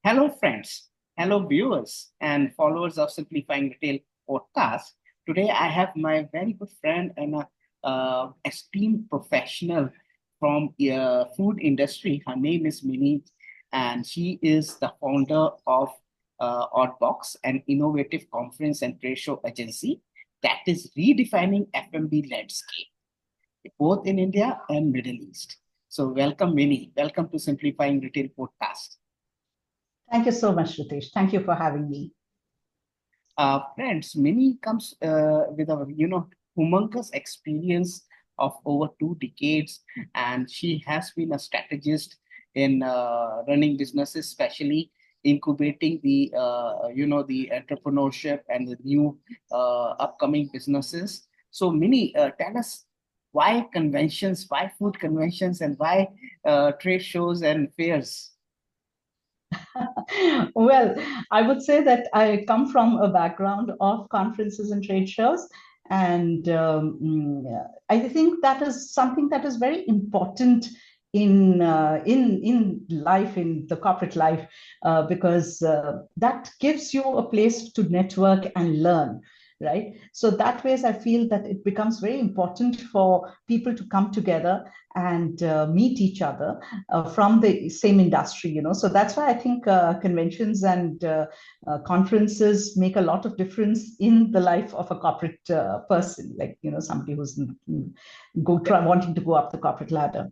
Hello, friends. Hello, viewers and followers of Simplifying Retail podcast. Today, I have my very good friend and a esteemed professional from food industry. Her name is Mini, and she is the founder of Oddbox, an innovative conference and trade show agency that is redefining F&B landscape, both in India and Middle East. So, welcome, Mini. Welcome to Simplifying Retail podcast. Thank you so much, Ritesh. Thank you for having me. Friends, Minnie comes with a humongous experience of over 2 decades, and she has been a strategist in running businesses, especially incubating the entrepreneurship and the new upcoming businesses. So, Minnie, tell us why conventions, why food conventions, and why trade shows and fairs. Well, I would say that I come from a background of conferences and trade shows. And I think that is something that is very important in life, in the corporate life, because that gives you a place to network and learn, right? So that ways I feel that it becomes very important for people to come together and meet each other from the same industry, So that's why I think conventions and conferences make a lot of difference in the life of a corporate person, like, somebody who's wanting to go up the corporate ladder.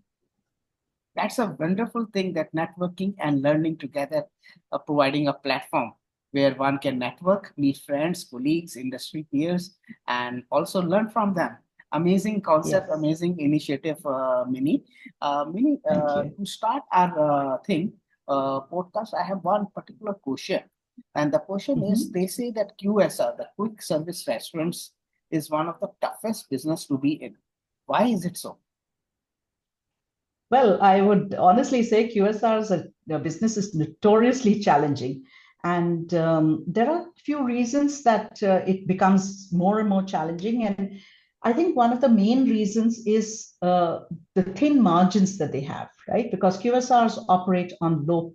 That's a wonderful thing that networking and learning together are providing a platform where one can network, meet friends, colleagues, industry peers, and also learn from them. Amazing concept, Yes, amazing initiative, Mini. Mini, thank you. to start our podcast, I have one particular question. And the question is, Mhm. they say that QSR, the quick service restaurants, is one of the toughest business to be in. Why is it so? Well, I would honestly say QSR as a business is notoriously challenging. And there are a few reasons that it becomes more and more challenging. And I think one of the main reasons is the thin margins that they have, right? Because QSRs operate on low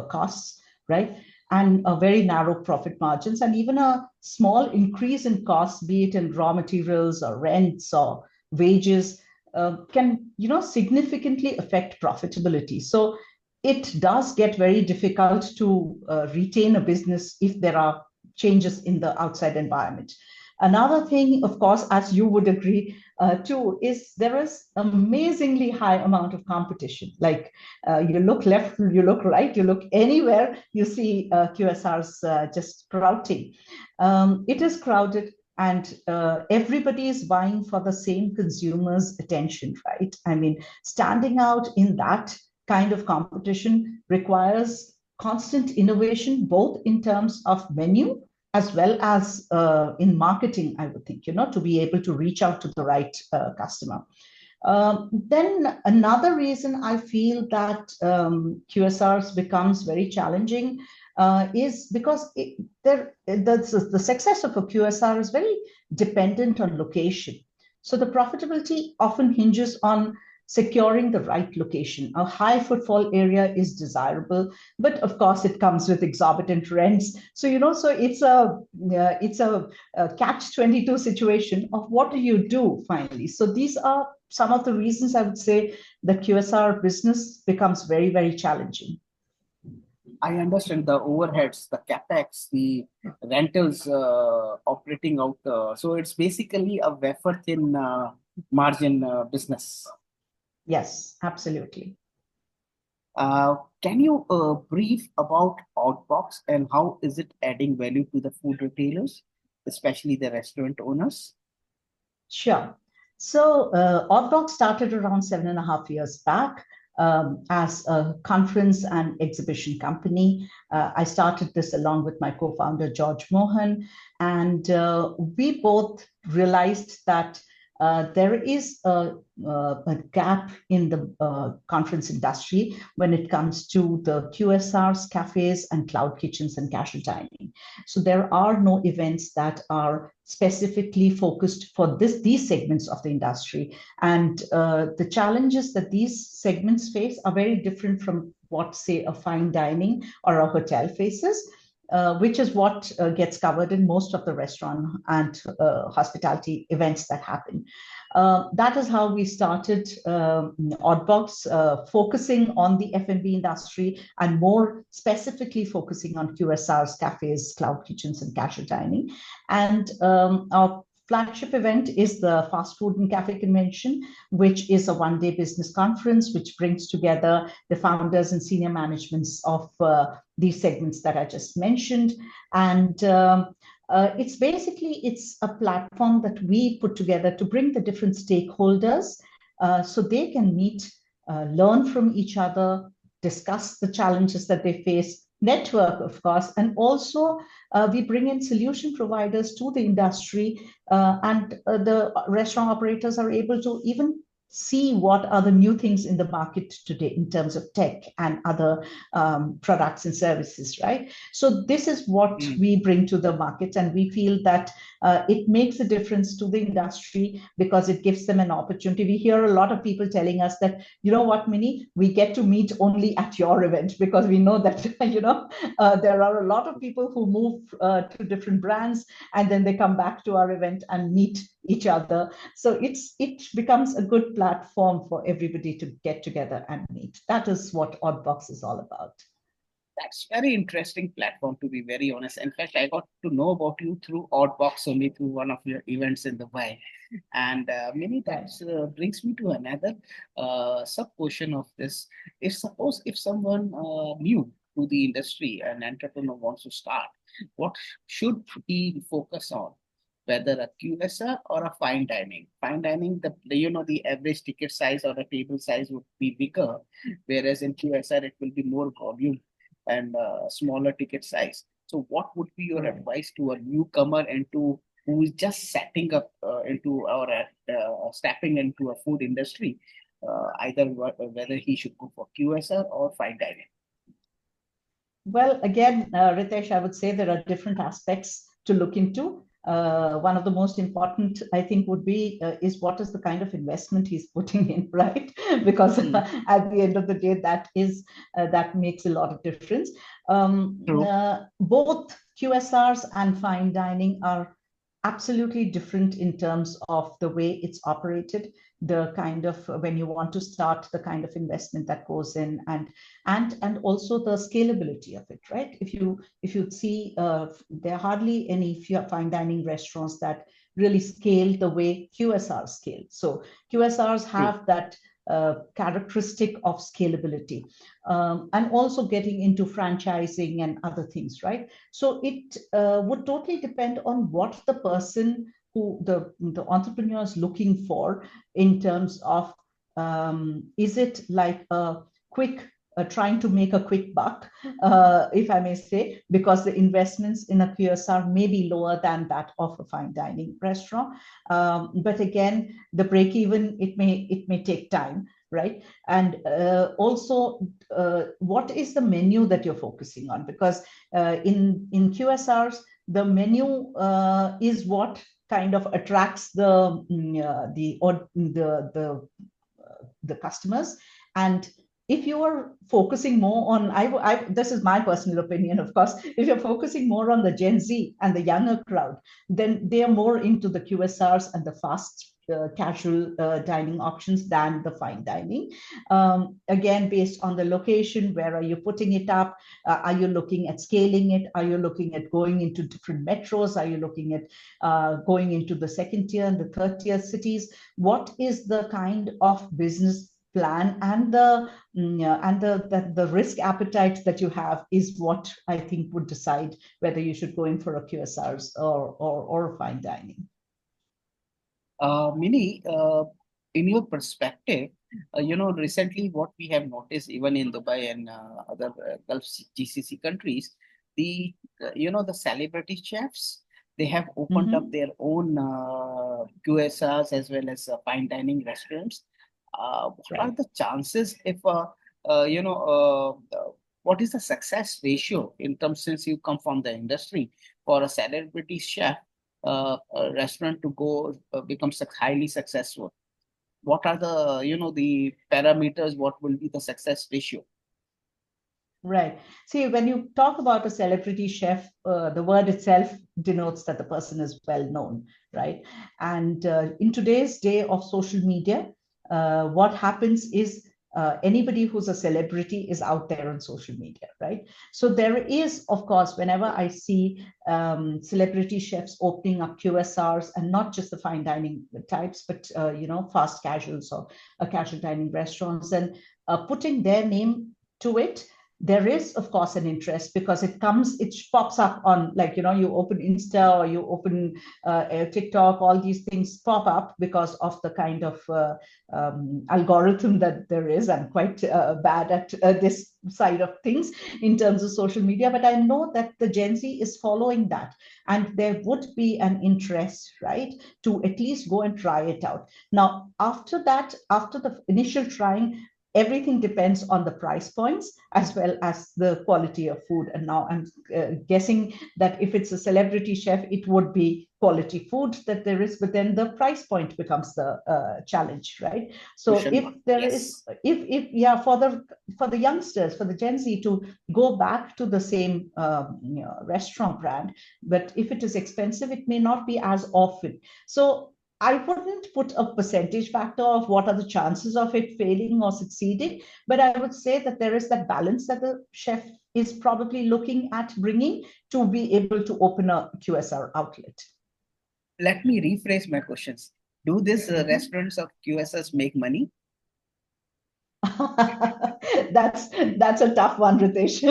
costs, right? And very narrow profit margins. And even a small increase in costs, be it in raw materials or rents or wages, can significantly affect profitability. So it does get very difficult to retain a business if there are changes in the outside environment. Another thing, of course, as you would agree too, is there is amazingly high amount of competition. Like you look left, you look right, you look anywhere, you see QSRs just sprouting. It is crowded, and everybody is vying for the same consumer's attention, right? I mean, standing out in that kind of competition requires constant innovation, both in terms of menu as well as in marketing, I would think, to be able to reach out to the right customer. Then another reason I feel that QSRs becomes very challenging is because the success of a QSR is very dependent on location. So the profitability often hinges on securing the right location. A high footfall area is desirable, but of course it comes with exorbitant rents. So so it's a catch-22 situation of what do you do finally. So these are some of the reasons I would say the QSR business becomes very, very challenging. I understand the overheads, the capex, the rentals operating out. So it's basically a wafer thin margin business. Yes, absolutely. Can you brief about Outbox and how is it adding value to the food retailers, especially the restaurant owners? Sure. So Oddbox started around 7.5 years back as a conference and exhibition company. I started this along with my co-founder, George Mohan, and we both realized that there is a gap in the conference industry when it comes to the QSRs, cafes, and cloud kitchens and casual dining. So there are no events that are specifically focused for these segments of the industry. And the challenges that these segments face are very different from what, say, a fine dining or a hotel faces. Which is what gets covered in most of the restaurant and hospitality events that happen. That is how we started Oddbox, focusing on the F&B industry and more specifically focusing on QSRs, cafes, cloud kitchens, and casual dining. And our flagship event is the Fast Food and Cafe Convention, which is a one-day business conference which brings together the founders and senior managements of these segments that I just mentioned. And it's a platform that we put together to bring the different stakeholders so they can meet, learn from each other, discuss the challenges that they face, network, of course, and also we bring in solution providers to the industry, and the restaurant operators are able to even see what are the new things in the market today in terms of tech and other products and services, right? So this is what we bring to the market, and we feel that it makes a difference to the industry because it gives them an opportunity. We hear a lot of people telling us that, you know what, Minnie, we get to meet only at your event because we know that, there are a lot of people who move to different brands and then they come back to our event and meet each other. So it becomes a good platform for everybody to get together and meet. That is what Oddbox is all about. That's very interesting platform, to be very honest. In fact, I got to know about you through Oddbox only through one of your events in Dubai. And maybe that brings me to another sub question of this. If someone new to the industry, an entrepreneur wants to start, what should he focus on? Whether a QSR or a fine dining. Fine dining, the average ticket size or the table size would be bigger, whereas in QSR it will be more volume and smaller ticket size. So, what would be your advice to a newcomer and to who is just setting up into our stepping into a food industry, either whether he should go for QSR or fine dining? Well, again, Ritesh, I would say there are different aspects to look into. One of the most important, I think, would be is what is the kind of investment he's putting in, right? Because at the end of the day, that makes a lot of difference. Both QSRs and fine dining are absolutely different in terms of the way it's operated, the kind of when you want to start, the kind of investment that goes in, and also the scalability of it, right? If you see, there are hardly any fine dining restaurants that really scale the way QSRs scale. So QSRs have that characteristic of scalability, and also getting into franchising and other things, right? So it would totally depend on what the person who the entrepreneur is looking for in terms of, is it like a quick trying to make a quick buck, if I may say, because the investments in a QSR may be lower than that of a fine dining restaurant. But again, the break even, it may take time, right? And also, what is the menu that you're focusing on? Because in QSRs, the menu is what kind of attracts the customers. And if you are focusing more on, this is my personal opinion, of course, if you're focusing more on the Gen Z and the younger crowd, then they are more into the QSRs and the fast casual dining options than the fine dining. Again, based on the location, where are you putting it up? Are you looking at scaling it? Are you looking at going into different metros? Are you looking at going into the second tier and the third tier cities? What is the kind of business plan and the risk appetite that you have is what I think would decide whether you should go in for a QSRs or a fine dining. Mini, in your perspective, recently what we have noticed even in Dubai and other Gulf GCC countries, the celebrity chefs, They have opened up Mm-hmm. their own QSRs as well as fine dining restaurants. What are Right. the chances if you know what is the success ratio in terms, since you come from the industry, for a celebrity chef a restaurant to go become highly successful? What are the the parameters? What will be the success ratio? Right. See, when you talk about a celebrity chef, the word itself denotes that the person is well known, right? And in today's day of social media, what happens is anybody who's a celebrity is out there on social media, right? So there is, of course, whenever I see celebrity chefs opening up QSRs, and not just the fine dining types, but fast casuals or casual dining restaurants, and putting their name to it, there is of course an interest, because it pops up on, like, you open Insta or you open TikTok, all these things pop up because of the kind of algorithm that there is. I'm quite bad at this side of things in terms of social media, but I know that the Gen Z is following that, and there would be an interest, right, to at least go and try it out. Now after that, after the initial trying, everything depends on the price points as well as the quality of food. And now I'm guessing that if it's a celebrity chef, it would be quality food that there is, but then the price point becomes the challenge, right? So Question if mark. there is, Yes. if yeah, for the youngsters, for the Gen Z to go back to the same restaurant brand, but if it is expensive, it may not be as often. So I wouldn't put a percentage factor of what are the chances of it failing or succeeding, but I would say that there is that balance that the chef is probably looking at bringing to be able to open a QSR outlet. Let me rephrase my questions. Do these Mhm. restaurants of QSS make money? that's that's a tough one, Ritesh.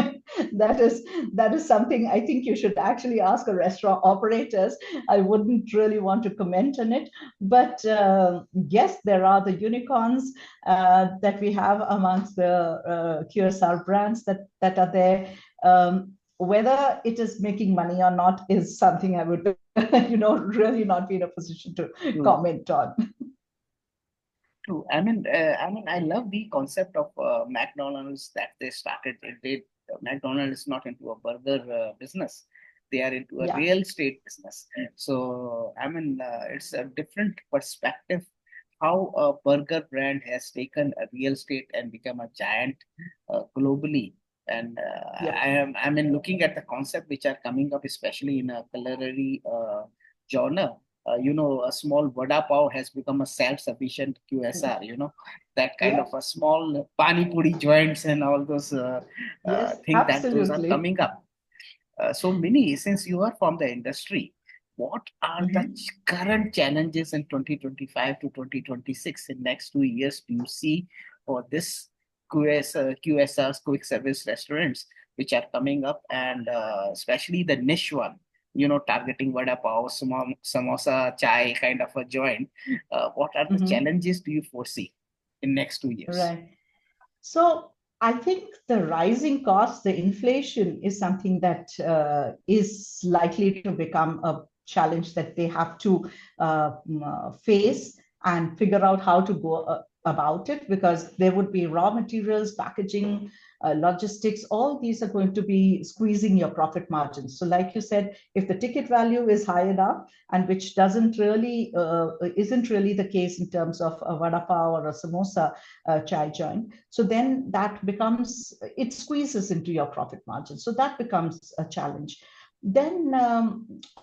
that is that is something I think you should actually ask a restaurant operators. I wouldn't really want to comment on it, but yes, there are the unicorns that we have amongst the QSR brands that are there. Whether it is making money or not is something I would really not be in a position to True, comment on. true. I love the concept of McDonald's that they started. McDonald's is not into a burger business; they are into a Yeah. real estate business. So, it's a different perspective how a burger brand has taken a real estate and become a giant globally. And Yep. looking at the concept which are coming up, especially in a culinary genre. A small vada pav has become a self-sufficient QSR. That kind of Yeah. a small pani puri joints and all those Yes, things that those are absolutely. coming up. So, Mini, since you are from the industry, what are the Mhm. current challenges in 2025 to 2026 in next 2 years do you see for this QSRs, quick service restaurants, which are coming up, and especially the niche one, targeting vada pav, samosa, chai kind of a joint. What are the Mhm. challenges do you foresee in next 2 years? Right. So I think the rising costs, the inflation is something that is likely to become a challenge that they have to face and figure out how to go about it, because there would be raw materials, packaging, logistics, all these are going to be squeezing your profit margins. So like you said, if the ticket value is high enough, and which doesn't really isn't really the case in terms of a vada pav or a samosa chai joint, so then that becomes, it squeezes into your profit margin, so that becomes a challenge. Then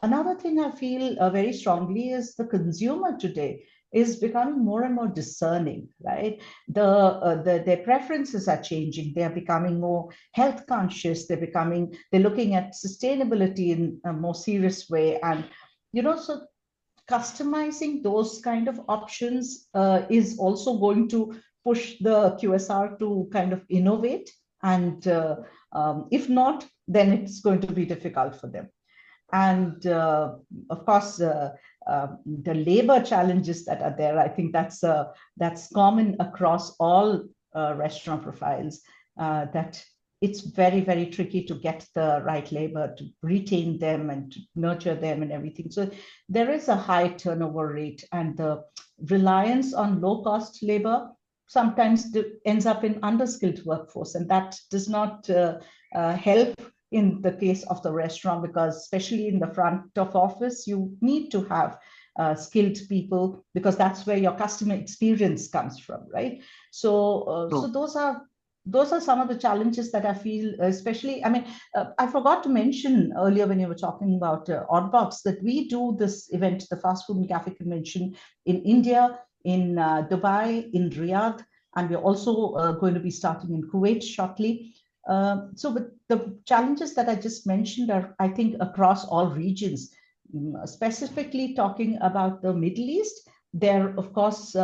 another thing I feel very strongly is the consumer today is becoming more and more discerning, right? Their preferences are changing. They are becoming more health conscious. They're looking at sustainability in a more serious way. And so customizing those kind of options is also going to push the QSR to kind of innovate. And if not, then it's going to be difficult for them. And of course, the labor challenges that are there, I think that's common across all restaurant profiles. That it's very, very tricky to get the right labor, to retain them and to nurture them and everything. So there is a high turnover rate, and the reliance on low-cost labor sometimes ends up in underskilled workforce, and that does not help in the case of the restaurant, because especially in the front of office, you need to have skilled people, because that's where your customer experience comes from, right? So those are some of the challenges that I feel, especially, I mean, I forgot to mention earlier when you were talking about Oddbox, that we do this event, the Fast Food and Cafe Convention, in India, in Dubai, in Riyadh, and we're also going to be starting in Kuwait shortly. But the challenges that I just mentioned are, I think, across all regions. Specifically talking about the Middle East, there, of course,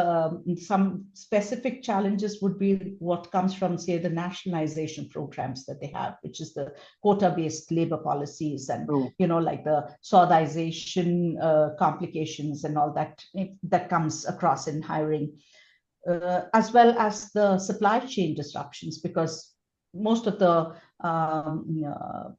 some specific challenges would be what comes from, say, the nationalization programs that they have, which is the quota-based labor policies, and like the Saudization complications and all that that comes across in hiring, as well as the supply chain disruptions, because most of the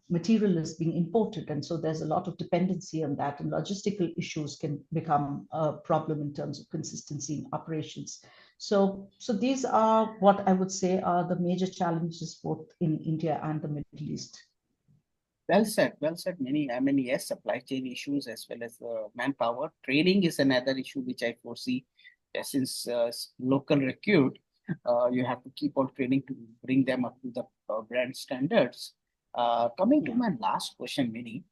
material is being imported, and so there's a lot of dependency on that, and logistical issues can become a problem in terms of consistency in operations. So these are what I would say are the major challenges both in India and the Middle East. Well said, Many. I mean, yes, supply chain issues as well as manpower. Training is another issue which I foresee, since local recruit, you have to keep on training to bring them up to the brand standards. Coming to my last question, Mini,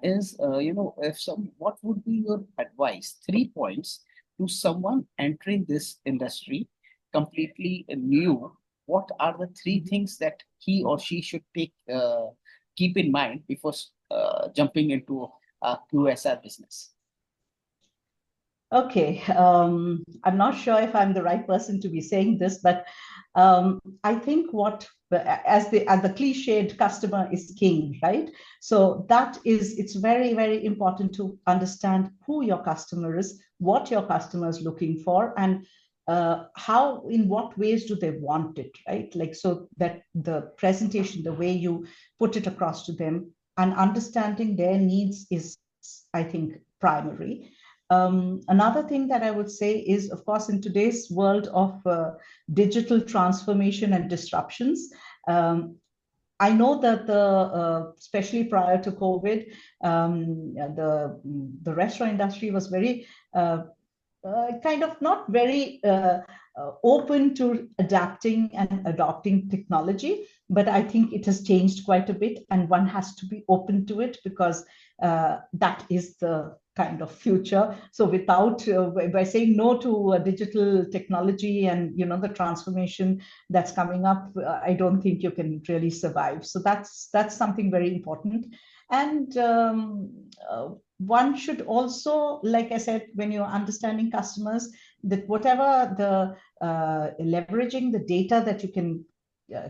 is what would be your advice? 3 points to someone entering this industry completely new. What are the three things that he or she should keep in mind before jumping into a QSR business? Okay, I'm not sure if I'm the right person to be saying this, but I think as the cliched, customer is king, right? So it's very, very important to understand who your customer is, what your customer is looking for, and in what ways do they want it, right? Like, so that the presentation, the way you put it across to them, and understanding their needs is, I think, primary. Another thing that I would say is, of course, in today's world of digital transformation and disruptions, I know that especially prior to COVID, the restaurant industry was very kind of not very open to adapting and adopting technology, but I think it has changed quite a bit, and one has to be open to it, because that is the kind of future. So by saying no to digital technology and the transformation that's coming up, I don't think you can really survive. So that's something very important. And one should also, like I said, when you're understanding customers, that whatever the leveraging the data that you can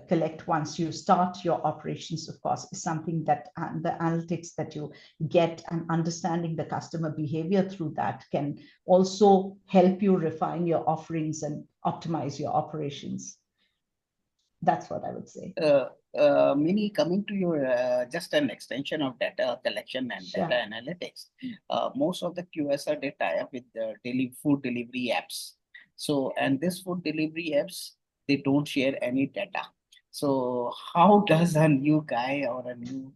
collect once you start your operations, of course, is something that the analytics that you get and understanding the customer behavior through that can also help you refine your offerings and optimize your operations. That's what I would say. Mini, coming to your just an extension of data collection and data analytics, most of the QSR they tie up with the food delivery apps. So, and this food delivery apps, they don't share any data. So, how does a new guy or a new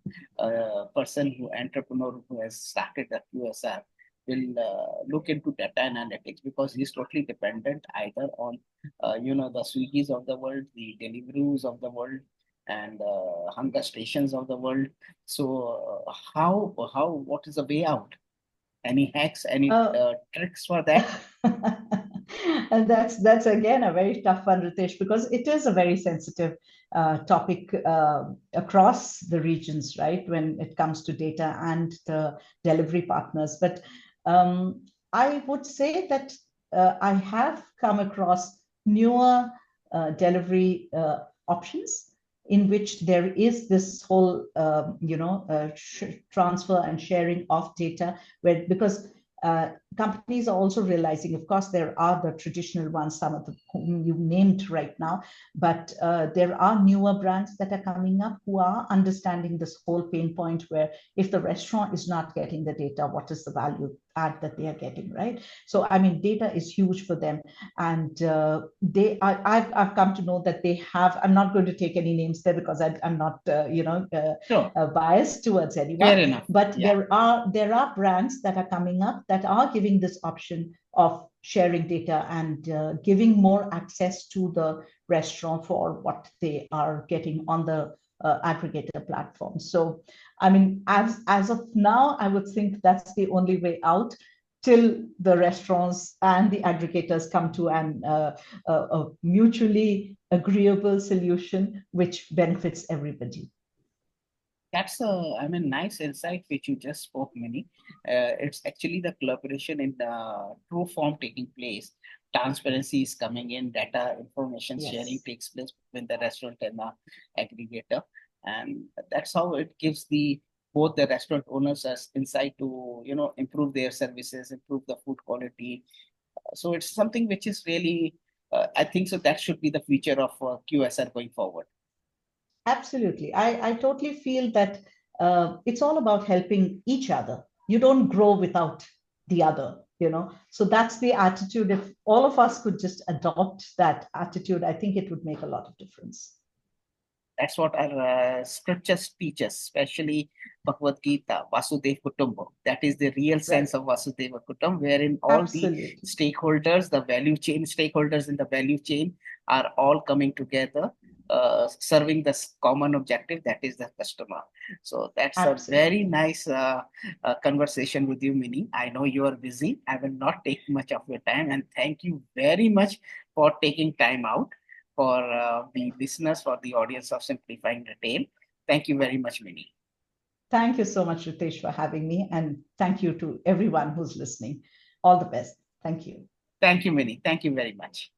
entrepreneur who has started a QSR will look into data analytics, because he's totally dependent either on the Swiggies of the world, the Deliveroos of the world, and hunger stations of the world. So what is the way out? Any hacks, any tricks for that? And that's again a very tough one, Ritesh, because it is a very sensitive topic across the regions, right, when it comes to data and the delivery partners. But I would say that I have come across newer delivery options in which there is this whole transfer and sharing of data, because companies are also realizing, of course, there are the traditional ones, some of the whom you named right now, but there are newer brands that are coming up who are understanding this whole pain point where if the restaurant is not getting the data, what is the value add that they are getting, right? So, I mean, data is huge for them. And I've come to know that they have, I'm not going to take any names there because I'm not, Sure. biased towards anyone, Fair enough. but Yeah. there are brands that are coming up that are giving this option of sharing data and giving more access to the restaurant for what they are getting on the aggregator platform. So, I mean, as of now, I would think that's the only way out till the restaurants and the aggregators come to a mutually agreeable solution which benefits everybody. That's nice insight which you just spoke, Mini. It's actually the collaboration in the true form taking place. Transparency is coming in, data information sharing Yes. takes place between the restaurant and the aggregator, and that's how it gives the both the restaurant owners as insight to improve their services, improve the food quality. So it's something which is really, I think so that should be the future of QSR going forward. Absolutely. I totally feel that it's all about helping each other. You don't grow without the other, you know. So that's the attitude. If all of us could just adopt that attitude, I think it would make a lot of difference. That's what our scriptures teach us, especially Bhagavad Gita, Vasudev Kutumbam. That is the real Right. sense of Vasudeva Kutum, wherein all the Absolutely. stakeholders, the value chain stakeholders in the value chain are all coming together, serving the common objective, that is the customer. So that's a very Absolutely. nice conversation with you, Mini. I know you are busy. I will not take much of your time, and thank you very much for taking time out for the listeners, for the audience of Simplifying Retail. Thank you very much, Mini. Thank you so much, Ritesh, for having me. And thank you to everyone who's listening. All the best. Thank you. Thank you, Mini. Thank you very much.